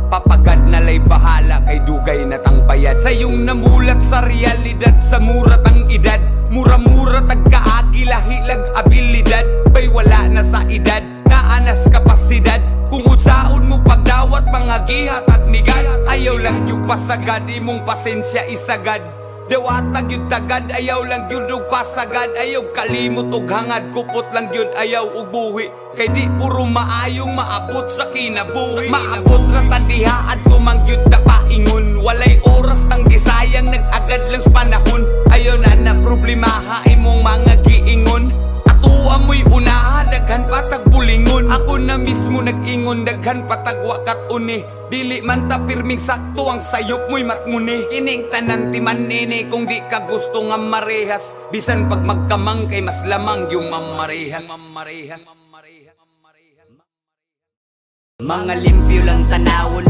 Papagad na lay bahala kay dugay na tang bayad. Sayong namulat sa realidad, sa murat ang edad. Mura-mura tagkaagi lahilag abilidad. Bay wala na sa edad, naanas kapasidad. Kung unsaon mo pagdawat mga gihat at migay, ayaw lang yung pasagad, imong pasensya isagad. Dewatag yun tagad, ayaw lang yun og pasagad. Ayaw kalimot og hangad, kupot lang yun ayaw og buhi. Kay di puro maayong maabot sa kinabuhi. Maabot ra tandihaan kumang yun tapaingon. Walay oras nang gisayang, nag-agad lang sa panahon. Ayaw na problemaha imong mga giingon. Ato amoy unaha, daghan patag bulingon. Ako na mismo nag-ingon, daghan patag wakat uni. Dili man ta pirming sakto ang sayop mo'y matmuni. Ining tanan ti manini kung di ka gusto nga marehas. Bisan pag magkamang kay mas lamang yung mamarehas. Mga limpyo lang tanawon.